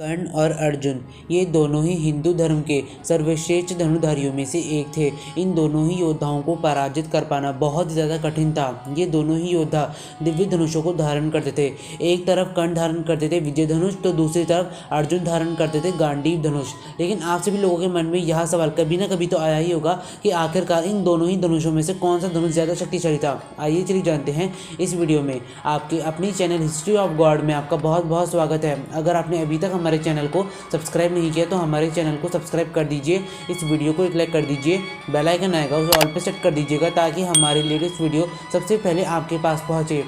कर्ण और अर्जुन ये दोनों ही हिंदू धर्म के सर्वश्रेष्ठ धनुर्धारियों में से एक थे। इन दोनों ही योद्धाओं को पराजित कर पाना बहुत ज़्यादा कठिन था। ये दोनों ही योद्धा दिव्य धनुषों को धारण करते थे। एक तरफ कर्ण धारण करते थे विजय धनुष, तो दूसरी तरफ अर्जुन धारण करते थे गांडीव धनुष। लेकिन आप सभी लोगों के मन में यह सवाल कभी ना कभी तो आया ही होगा कि आखिरकार इन दोनों ही धनुषों में से कौन सा धनुष ज़्यादा शक्तिशाली था। आइए चलिए जानते हैं इस वीडियो में। आपके अपनी चैनल हिस्ट्री ऑफ गॉड में आपका बहुत बहुत स्वागत है। अगर आपने अभी तक हमारे चैनल को सब्सक्राइब नहीं किया तो हमारे चैनल को सब्सक्राइब कर दीजिए। इस वीडियो को एक लाइक कर दीजिए, बेल आइकन आएगा उसे ऑल पे सेट कर दीजिएगा ताकि हमारे लेटेस्ट वीडियो सबसे पहले आपके पास पहुंचे।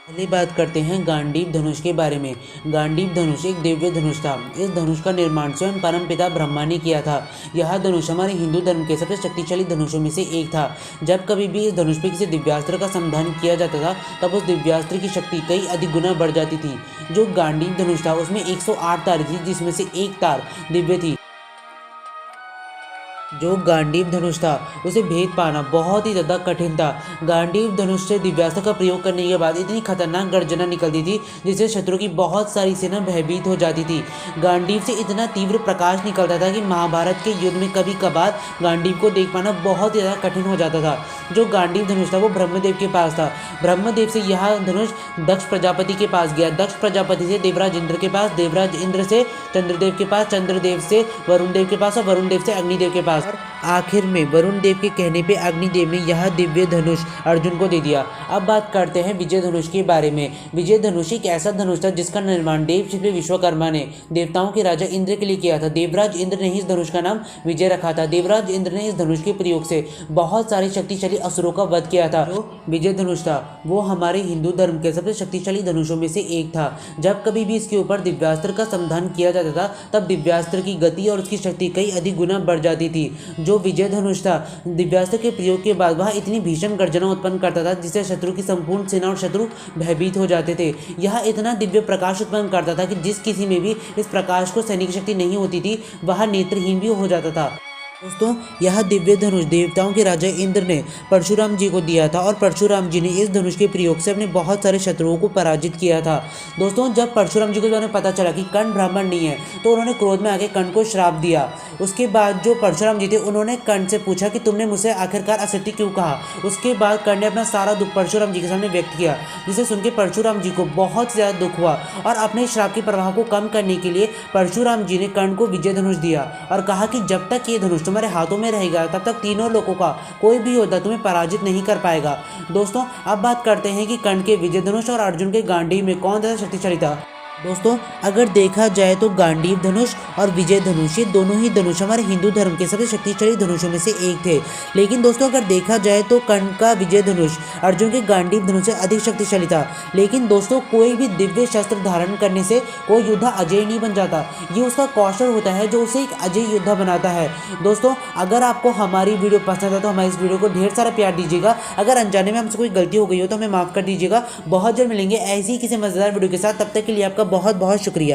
पहले बात करते हैं गांडीव धनुष के बारे में। गांडीव धनुष एक दिव्य धनुष था। इस धनुष का निर्माण स्वयं परमपिता ब्रह्मा ने किया था। यह धनुष हमारे हिंदू धर्म के सबसे शक्तिशाली धनुषों में से एक था। जब कभी भी इस धनुष पर किसी दिव्यास्त्र का समाधान किया जाता था तब उस दिव्यास्त्र की शक्ति कई अधिक गुना बढ़ जाती थी। जो गांडीव धनुष था उसमें 108 तारें थी, जिसमें से एक तार दिव्य थी। जो गांडीव धनुष था उसे भेद पाना बहुत ही ज़्यादा कठिन था। गांडीव धनुष से दिव्यास्त्र का प्रयोग करने के बाद इतनी खतरनाक गर्जना निकलती थी जिससे शत्रु की बहुत सारी सेना भयभीत हो जाती थी। गांडीव से इतना तीव्र प्रकाश निकलता था कि महाभारत के युद्ध में कभी कभार गांडीव को देख पाना बहुत ही ज़्यादा कठिन हो जाता था। जो गांडीव धनुष था वो ब्रह्मदेव के पास था। ब्रह्मदेव से यह धनुष दक्ष प्रजापति के पास गया। दक्ष प्रजापति से देवराज इंद्र के पास, देवराज इंद्र से चंद्रदेव के पास, चंद्रदेव से वरुण देव के पास और वरुण देव से अग्निदेव के पास। आखिर में वरुण देव के कहने पे अग्निदेव ने यह दिव्य धनुष अर्जुन को दे दिया। अब बात करते हैं विजय धनुष के बारे में। विजय धनुष एक ऐसा धनुष था जिसका निर्माण देवशिल्पी विश्वकर्मा ने देवताओं के राजा इंद्र के लिए किया था। देवराज इंद्र ने इस धनुष का नाम विजय रखा था। देवराज इंद्र ने इस धनुष के प्रयोग से बहुत सारे शक्तिशाली असुरों का वध किया था। जो विजय धनुष था वो हमारे हिंदू धर्म के सबसे शक्तिशाली धनुषों में से एक था। जब कभी भी इसके ऊपर दिव्यास्त्र का समाधान किया जाता था तब दिव्यास्त्र की गति और उसकी शक्ति कई अधिक गुना बढ़ जाती थी। जो विजय धनुष था दिव्यास्त्र के प्रयोग के बाद वह इतनी भीषण गर्जना उत्पन्न करता था जिससे शत्रु की संपूर्ण सेना और शत्रु भयभीत हो जाते थे। यह इतना दिव्य प्रकाश उत्पन्न करता था कि जिस किसी में भी इस प्रकाश को सहने की शक्ति नहीं होती थी वह नेत्रहीन भी हो जाता था। दोस्तों यह दिव्य धनुष देवताओं के राजा इंद्र ने परशुराम जी को दिया था और परशुराम जी ने इस धनुष के प्रयोग से अपने बहुत सारे शत्रुओं को पराजित किया था। दोस्तों जब परशुराम जी को पता चला कि कर्ण ब्राह्मण नहीं है तो उन्होंने क्रोध में आके कर्ण को श्राप दिया। उसके बाद जो परशुराम जी थे उन्होंने कर्ण से पूछा कि तुमने मुझसे आखिरकार असत्य क्यों कहा। उसके बाद कर्ण ने अपना सारा दुख परशुराम जी के सामने व्यक्त किया, जिसे सुन के परशुराम जी को बहुत ज़्यादा दुख हुआ और अपने श्राप के प्रभाव को कम करने के लिए परशुराम जी ने कर्ण को विजय धनुष दिया और कहा कि जब तक ये धनुष तुम्हारे हाथों में रहेगा तब तक तीनों लोगों का कोई भी योद्धा तुम्हें पराजित नहीं कर पाएगा। दोस्तों अब बात करते हैं कि कर्ण के विजय धनुष और अर्जुन के गांडीव में कौन ज़्यादा शक्तिशाली था। दोस्तों अगर देखा जाए तो गांडीव धनुष और विजय धनुष ये दोनों ही धनुष हमारे हिंदू धर्म के सबसे शक्तिशाली धनुषों में से एक थे। लेकिन दोस्तों अगर देखा जाए तो कर्ण का विजय धनुष अर्जुन के गांडीव धनुष से अधिक शक्तिशाली था। लेकिन दोस्तों कोई भी दिव्य शस्त्र धारण करने से कोई योद्धा अजय नहीं बन जाता। ये उसका कौशल होता है जो उसे एक अजय योद्धा बनाता है। दोस्तों अगर आपको हमारी वीडियो पसंद है तो हमारी इस वीडियो को ढेर सारा प्यार दीजिएगा। अगर अनजाने में हमसे कोई गलती हो गई हो तो हमें माफ़ कर दीजिएगा। बहुत जल्द मिलेंगे ऐसी ही किसी मज़ेदार वीडियो के साथ। तब तक के लिए आपका बहुत बहुत शुक्रिया।